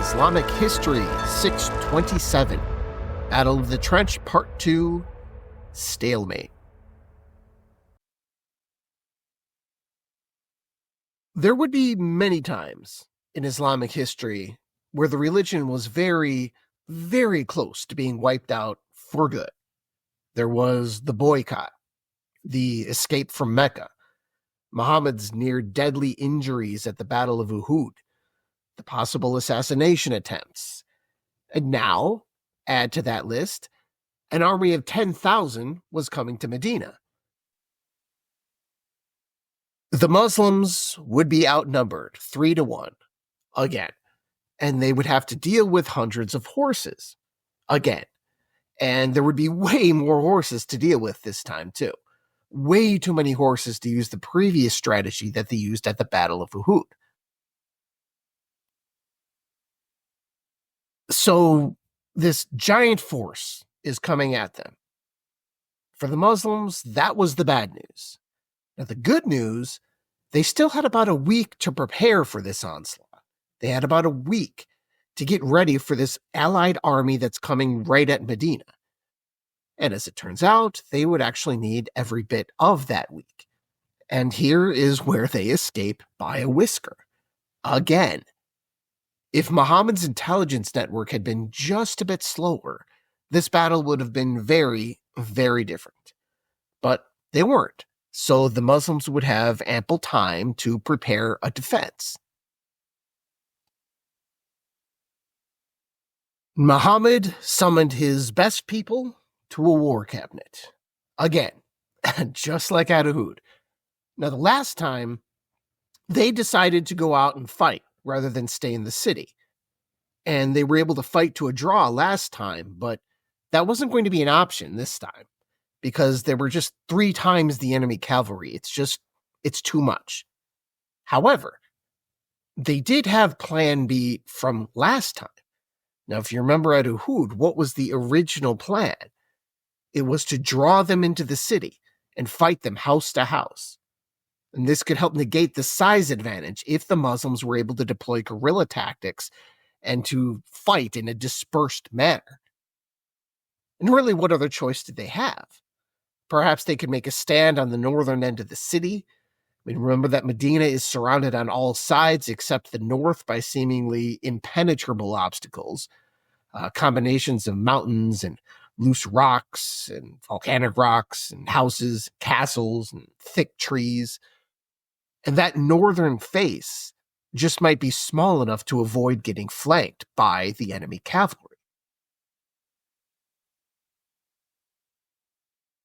Islamic History 627, Battle of the Trench Part 2, Stalemate. There would be many times in Islamic history where the religion was very, very close to being wiped out for good. There was the boycott, the escape from Mecca, Muhammad's near deadly injuries at the Battle of Uhud, the possible assassination attempts. And now, add to that list, an army of 10,000 was coming to Medina. The Muslims would be outnumbered 3-1, again, and they would have to deal with hundreds of horses, again. And there would be way more horses to deal with this time, too. Way too many horses to use the previous strategy that they used at the Battle of Uhud. So this giant force is coming at them. For the Muslims, that was the bad news. Now, the good news, they still had about a week to prepare for this onslaught. They had about a week to get ready for this allied army that's coming right at Medina. And as it turns out, they would actually need every bit of that week. And here is where they escape by a whisker. Again. If Muhammad's intelligence network had been just a bit slower, this battle would have been very, very different. But they weren't, so the Muslims would have ample time to prepare a defense. Muhammad summoned his best people to a war cabinet. Again, just like at Uhud. Now, the last time, they decided to go out and fight rather than stay in the city. And they were able to fight to a draw last time, but that wasn't going to be an option this time because there were just 3 times the enemy cavalry. It's too much. However, they did have plan B from last time. Now, if you remember at Uhud, what was the original plan? It was to draw them into the city and fight them house to house. And this could help negate the size advantage if the Muslims were able to deploy guerrilla tactics and to fight in a dispersed manner. And really, what other choice did they have? Perhaps they could make a stand on the northern end of the city. I mean, remember that Medina is surrounded on all sides except the north by seemingly impenetrable obstacles, combinations of mountains and loose rocks and volcanic rocks and houses, castles and thick trees. And that northern face just might be small enough to avoid getting flanked by the enemy cavalry.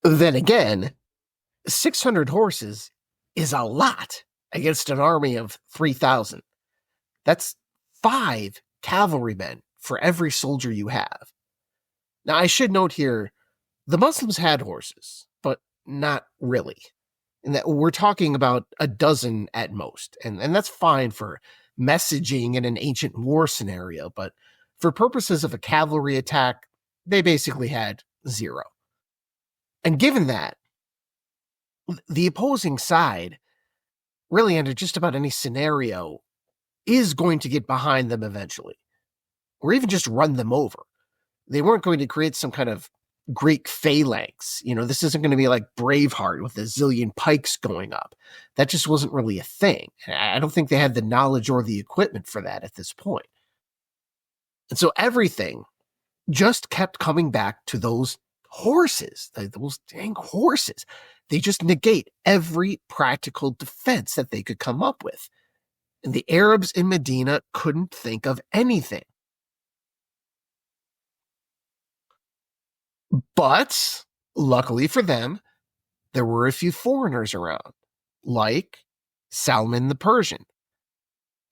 Then again, 600 horses is a lot against an army of 3,000. That's 5 cavalrymen for every soldier you have. Now, I should note here, the Muslims had horses, but not really. And that we're talking about a dozen at most. And that's fine for messaging in an ancient war scenario, but for purposes of a cavalry attack, they basically had 0. And given that, the opposing side, really under just about any scenario, is going to get behind them eventually, or even just run them over. They weren't going to create some kind of Greek phalanx. This isn't going to be like Braveheart with a zillion pikes going up. That just wasn't really a thing. I don't think they had the knowledge or the equipment for that at this point. And so everything just kept coming back to those horses, those dang horses. They just negate every practical defense that they could come up with. And the Arabs in Medina couldn't think of anything. But, luckily for them, there were a few foreigners around, like Salman the Persian.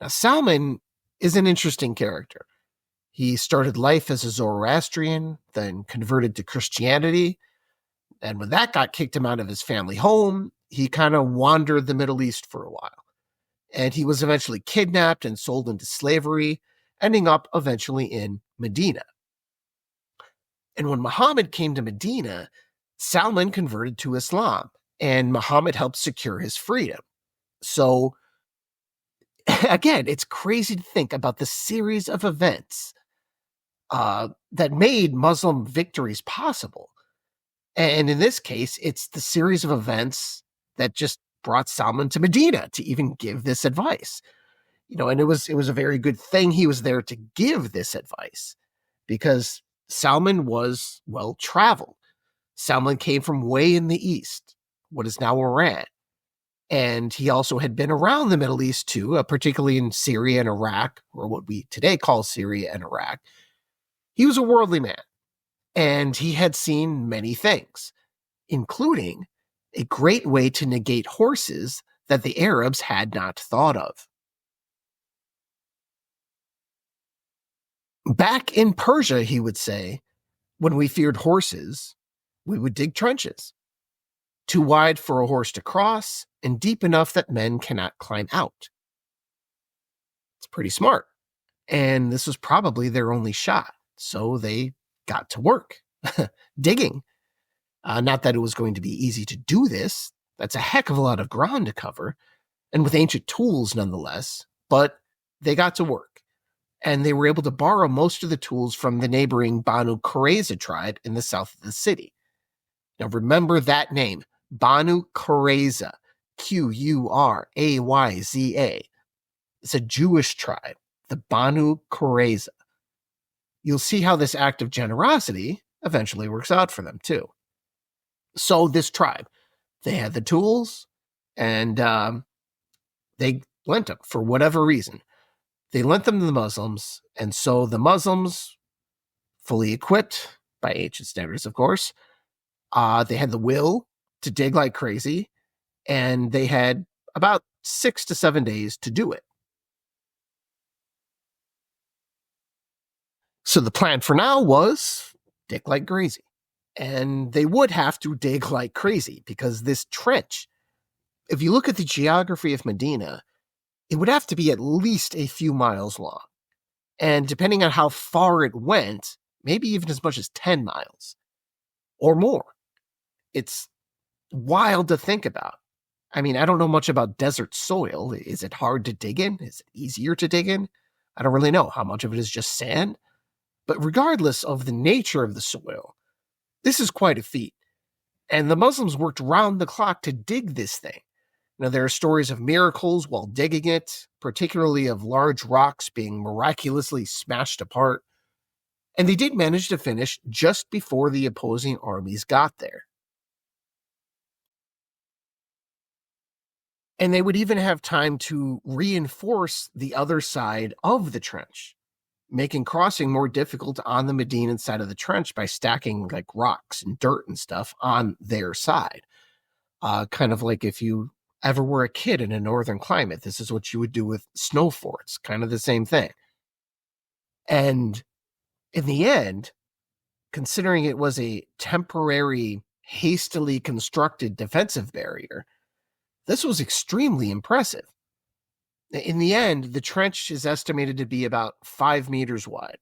Now, Salman is an interesting character. He started life as a Zoroastrian, then converted to Christianity, and when that got kicked him out of his family home, he kind of wandered the Middle East for a while. And he was eventually kidnapped and sold into slavery, ending up eventually in Medina. And when Muhammad came to Medina, Salman converted to Islam, and Muhammad helped secure his freedom. So again, it's crazy to think about the series of events that made Muslim victories possible. And in this case, it's the series of events that just brought Salman to Medina to even give this advice. And it was a very good thing he was there to give this advice, because Salman was well traveled. Salman came from way in the east, what is now Iran. And he also had been around the Middle East too, particularly in Syria and Iraq, or what we today call Syria and Iraq. He was a worldly man, and he had seen many things, including a great way to negate horses that the Arabs had not thought of. Back in Persia, he would say, when we feared horses, we would dig trenches, too wide for a horse to cross and deep enough that men cannot climb out. It's pretty smart. And this was probably their only shot. So they got to work, digging. Not that it was going to be easy to do this. That's a heck of a lot of ground to cover, and with ancient tools nonetheless. But they got to work, and they were able to borrow most of the tools from the neighboring Banu Qurayza tribe in the south of the city. Now remember that name, Banu Qurayza, Qurayza. It's a Jewish tribe, the Banu Qurayza. You'll see how this act of generosity eventually works out for them too. So this tribe, they had the tools, and they lent them for whatever reason. They lent them to the Muslims, and so the Muslims, fully equipped by ancient standards, of course, they had the will to dig like crazy, and they had about 6 to 7 days to do it. So the plan for now was dig like crazy. And they would have to dig like crazy, because this trench, if you look at the geography of Medina, it would have to be at least a few miles long. And depending on how far it went, maybe even as much as 10 miles or more. It's wild to think about. I mean, I don't know much about desert soil. Is it hard to dig in? Is it easier to dig in? I don't really know how much of it is just sand. But regardless of the nature of the soil, this is quite a feat. And the Muslims worked round the clock to dig this thing. Now, there are stories of miracles while digging it, particularly of large rocks being miraculously smashed apart. And they did manage to finish just before the opposing armies got there. And they would even have time to reinforce the other side of the trench, making crossing more difficult on the Medinan side of the trench by stacking like rocks and dirt and stuff on their side. Kind of like if you ever were a kid in a northern climate, this is what you would do with snow forts, kind of the same thing. And in the end, considering it was a temporary, hastily constructed defensive barrier, this was extremely impressive. In the end, the trench is estimated to be about 5 meters wide,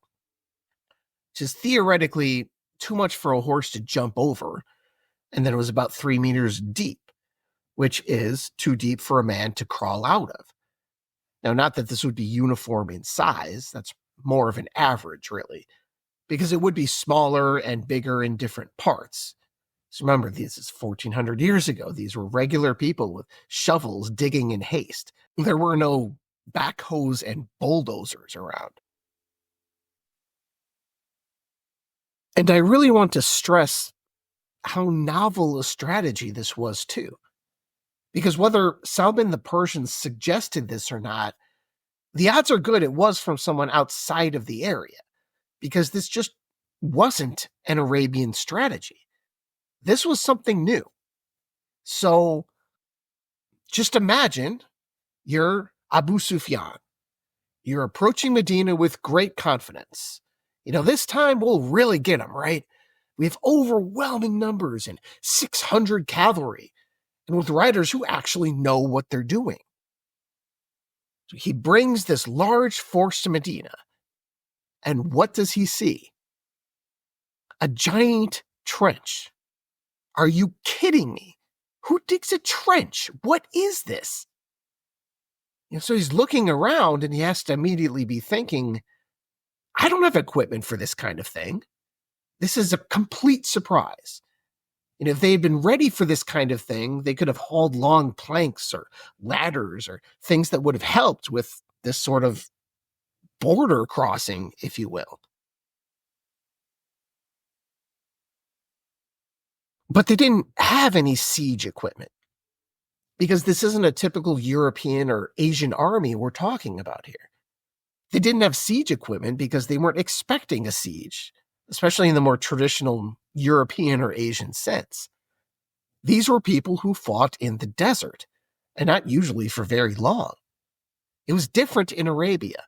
which is theoretically too much for a horse to jump over, and then it was about 3 meters deep, which is too deep for a man to crawl out of. Now, not that this would be uniform in size, that's more of an average, really, because it would be smaller and bigger in different parts. So remember, this is 1,400 years ago. These were regular people with shovels digging in haste. There were no backhoes and bulldozers around. And I really want to stress how novel a strategy this was, too. Because whether Salman the Persian suggested this or not, the odds are good it was from someone outside of the area, because this just wasn't an Arabian strategy. This was something new. So just imagine you're Abu Sufyan. You're approaching Medina with great confidence. This time we'll really get them, right? We have overwhelming numbers and 600 cavalry, and with riders who actually know what they're doing. So he brings this large force to Medina, and what does he see? A giant trench. Are you kidding me? Who digs a trench? What is this? So he's looking around and he has to immediately be thinking, I don't have equipment for this kind of thing. This is a complete surprise. And if they had been ready for this kind of thing, they could have hauled long planks or ladders or things that would have helped with this sort of border crossing, if you will. But they didn't have any siege equipment, because this isn't a typical European or Asian army we're talking about here. They didn't have siege equipment because they weren't expecting a siege, especially in the more traditional European or Asian sense. These were people who fought in the desert, and not usually for very long. It was different in Arabia.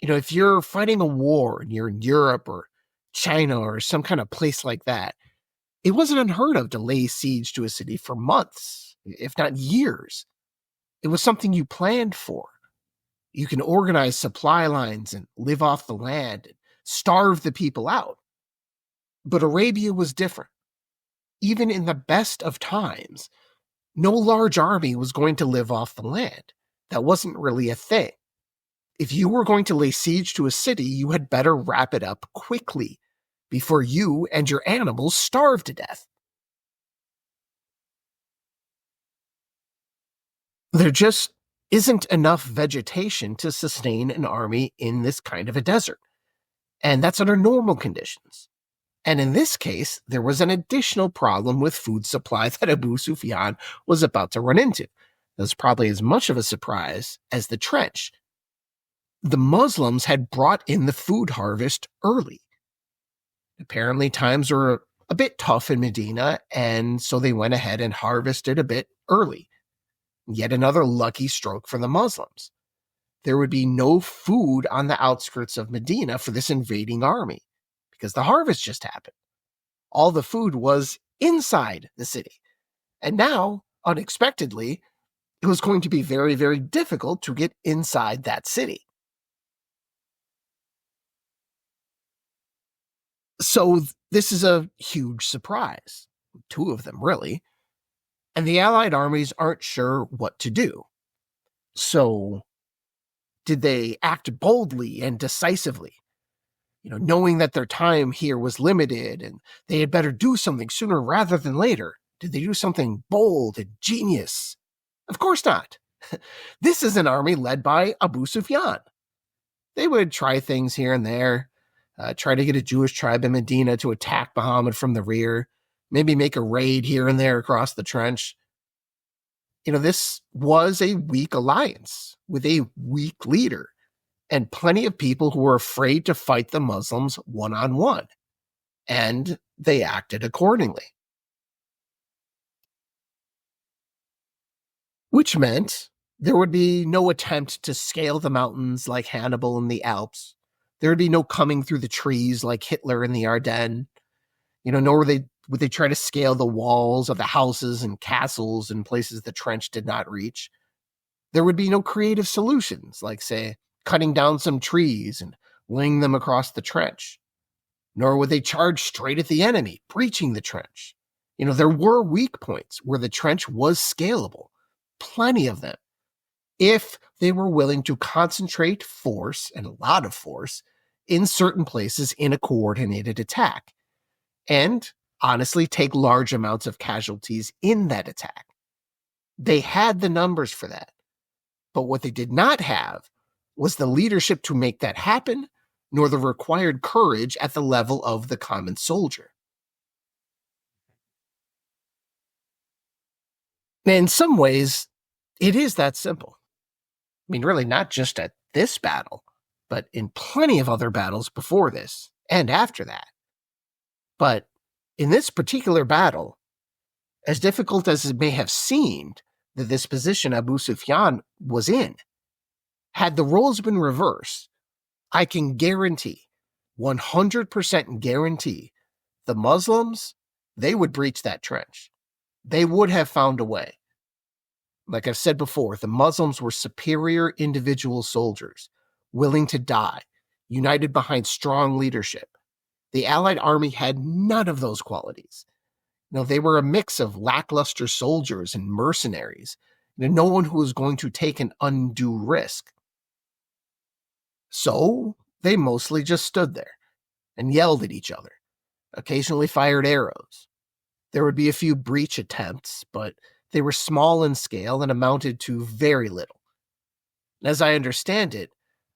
If you're fighting a war and you're in Europe or China or some kind of place like that, it wasn't unheard of to lay siege to a city for months, if not years. It was something you planned for. You can organize supply lines and live off the land and starve the people out. But Arabia was different. Even in the best of times, no large army was going to live off the land. That wasn't really a thing. If you were going to lay siege to a city, you had better wrap it up quickly before you and your animals starve to death. There just isn't enough vegetation to sustain an army in this kind of a desert. And that's under normal conditions. And in this case, there was an additional problem with food supply that Abu Sufyan was about to run into. That was probably as much of a surprise as the trench. The Muslims had brought in the food harvest early. Apparently, times were a bit tough in Medina, and so they went ahead and harvested a bit early. Yet another lucky stroke for the Muslims. There would be no food on the outskirts of Medina for this invading army, because the harvest just happened. All the food was inside the city. And now, unexpectedly, it was going to be very, very difficult to get inside that city. So this is a huge surprise. Two of them, really. And the Allied armies aren't sure what to do. So, did they act boldly and decisively? Knowing that their time here was limited and they had better do something sooner rather than later. Did they do something bold and genius? Of course not. This is an army led by Abu Sufyan. They would try things here and there, try to get a Jewish tribe in Medina to attack Muhammad from the rear, maybe make a raid here and there across the trench. This was a weak alliance with a weak leader and plenty of people who were afraid to fight the Muslims one-on-one. And they acted accordingly. Which meant there would be no attempt to scale the mountains like Hannibal in the Alps. There would be no coming through the trees like Hitler in the Ardennes. Nor would they try to scale the walls of the houses and castles in places the trench did not reach. There would be no creative solutions, like, say, cutting down some trees and laying them across the trench. Nor would they charge straight at the enemy, breaching the trench. There were weak points where the trench was scalable, plenty of them, if they were willing to concentrate force, and a lot of force, in certain places in a coordinated attack. And honestly, take large amounts of casualties in that attack. They had the numbers for that. But what they did not have was the leadership to make that happen, nor the required courage at the level of the common soldier. In some ways, it is that simple. Really not just at this battle, but in plenty of other battles before this and after that. But in this particular battle, as difficult as it may have seemed that this position Abu Sufyan was in, had the roles been reversed, I can guarantee, 100% guarantee, the Muslims, they would breach that trench. They would have found a way. Like I've said before, the Muslims were superior individual soldiers, willing to die, united behind strong leadership. The Allied army had none of those qualities. They were a mix of lackluster soldiers and mercenaries, No one who was going to take an undue risk. So they mostly just stood there and yelled at each other, occasionally fired arrows. There would be a few breach attempts, but they were small in scale and amounted to very little. As I understand it,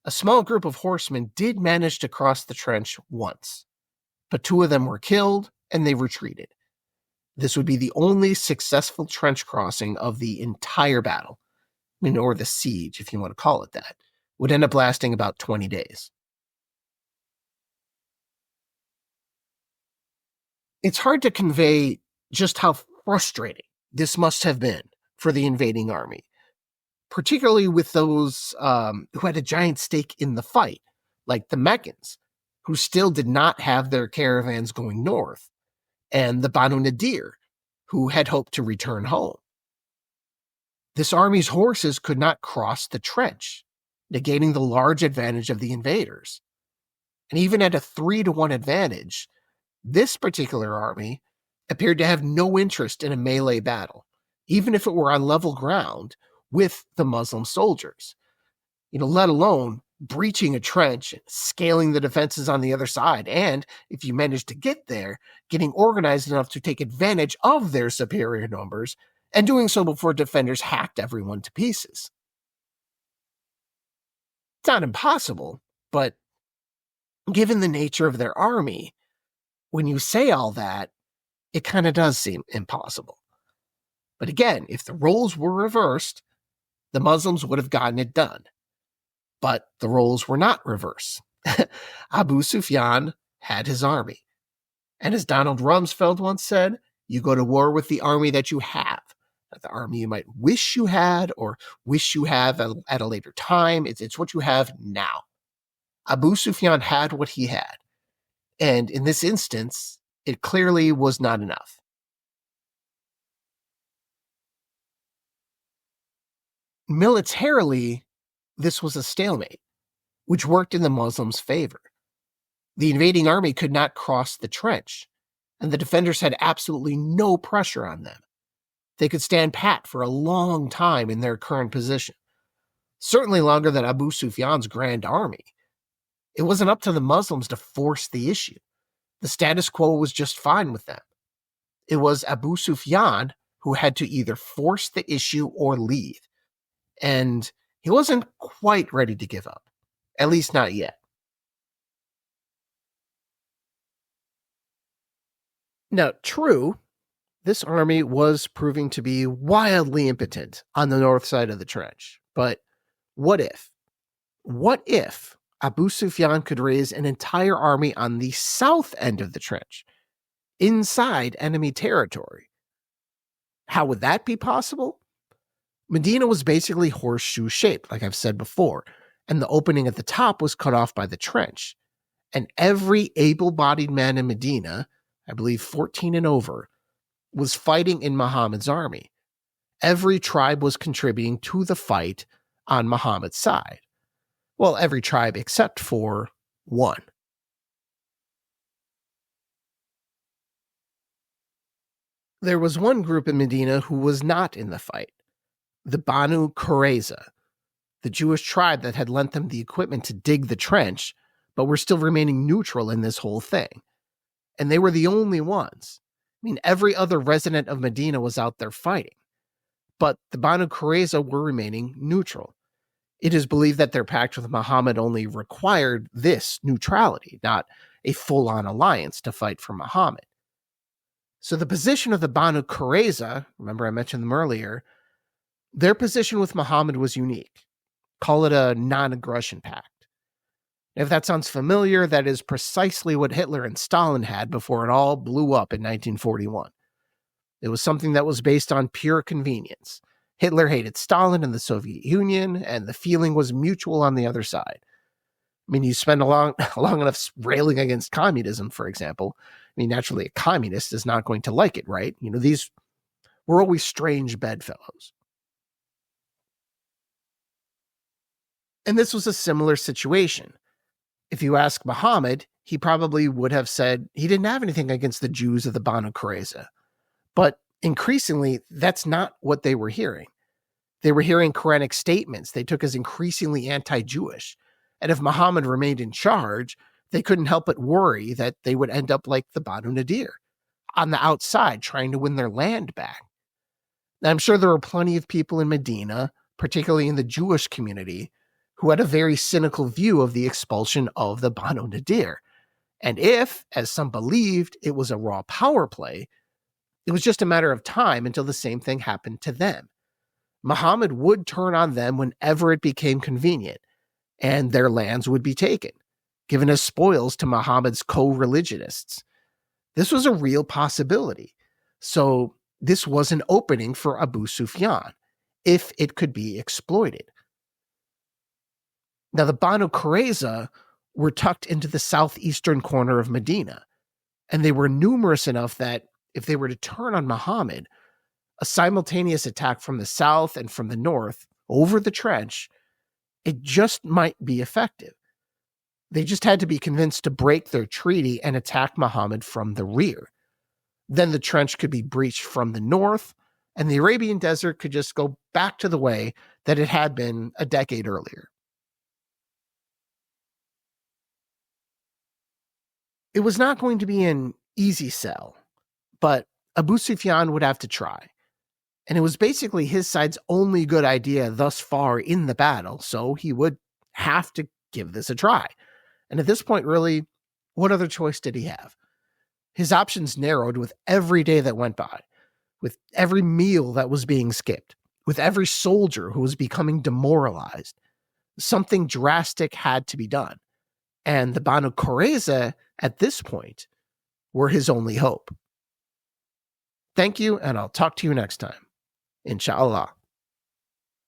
a small group of horsemen did manage to cross the trench once, but 2 of them were killed and they retreated. This would be the only successful trench crossing of the entire battle, or the siege, if you want to call it that. Would end up lasting about 20 days. It's hard to convey just how frustrating this must have been for the invading army, particularly with those who had a giant stake in the fight, like the Meccans, who still did not have their caravans going north, and the Banu Nadir, who had hoped to return home. This army's horses could not cross the trench, negating the large advantage of the invaders. And even at a 3-to-1 advantage, this particular army appeared to have no interest in a melee battle, even if it were on level ground with the Muslim soldiers. Let alone breaching a trench, scaling the defenses on the other side, and, if you managed to get there, getting organized enough to take advantage of their superior numbers, and doing so before defenders hacked everyone to pieces. It's not impossible, but given the nature of their army, when you say all that, it kind of does seem impossible. But again, if the roles were reversed, the Muslims would have gotten it done. But the roles were not reversed. Abu Sufyan had his army. And as Donald Rumsfeld once said, you go to war with the army that you have, not the army you might wish you had or wish you have at a later time. It's what you have now. Abu Sufyan had what he had. And in this instance, it clearly was not enough. Militarily, this was a stalemate, which worked in the Muslims' favor. The invading army could not cross the trench, and the defenders had absolutely no pressure on them. They could stand pat for a long time in their current position, certainly longer than Abu Sufyan's grand army. It wasn't up to the Muslims to force the issue. The status quo was just fine with them. It was Abu Sufyan who had to either force the issue or leave. And he wasn't quite ready to give up, at least not yet. Now, true, this army was proving to be wildly impotent on the north side of the trench. But what if? What if Abu Sufyan could raise an entire army on the south end of the trench, inside enemy territory? How would that be possible? Medina was basically horseshoe-shaped, like I've said before, and the opening at the top was cut off by the trench. And every able-bodied man in Medina, I believe 14 and over, was fighting in Muhammad's army. Every tribe was contributing to the fight on Muhammad's side. Well, every tribe except for one. There was one group in Medina who was not in the fight. The Banu Qurayza, the Jewish tribe that had lent them the equipment to dig the trench, but were still remaining neutral in this whole thing. And they were the only ones. Every other resident of Medina was out there fighting. But the Banu Qurayza were remaining neutral. It is believed that their pact with Muhammad only required this neutrality, not a full-on alliance to fight for Muhammad. So the position of the Banu Qurayza, remember I mentioned them earlier, their position with Muhammad was unique. Call it a non-aggression pact. If that sounds familiar, that is precisely what Hitler and Stalin had before it all blew up in 1941. It was something that was based on pure convenience. Hitler hated Stalin and the Soviet Union, and the feeling was mutual on the other side. You spend a long enough railing against communism, for example. Naturally, a communist is not going to like it, right? These were always strange bedfellows. And this was a similar situation. If you ask Muhammad, he probably would have said he didn't have anything against the Jews of the Banu Qurayza. But increasingly, that's not what they were hearing. They were hearing Quranic statements they took as increasingly anti-Jewish. And if Muhammad remained in charge, they couldn't help but worry that they would end up like the Banu Nadir, on the outside trying to win their land back. Now, I'm sure there were plenty of people in Medina, particularly in the Jewish community, who had a very cynical view of the expulsion of the Banu Nadir. And if, as some believed, it was a raw power play, it was just a matter of time until the same thing happened to them. Muhammad would turn on them whenever it became convenient, and their lands would be taken, given as spoils to Muhammad's co-religionists. This was a real possibility. So this was an opening for Abu Sufyan, if it could be exploited. Now, the Banu Qurayza were tucked into the southeastern corner of Medina, and they were numerous enough that if they were to turn on Muhammad, a simultaneous attack from the south and from the north over the trench, it just might be effective. They just had to be convinced to break their treaty and attack Muhammad from the rear. Then the trench could be breached from the north, and the Arabian desert could just go back to the way that it had been a decade earlier. It was not going to be an easy sell, but Abu Sufyan would have to try. And it was basically his side's only good idea thus far in the battle, so he would have to give this a try. And at this point, really, what other choice did he have? His options narrowed with every day that went by, with every meal that was being skipped, with every soldier who was becoming demoralized. Something drastic had to be done. And the Banu Qurayza, at this point, were his only hope. Thank you, and I'll talk to you next time. Inshallah.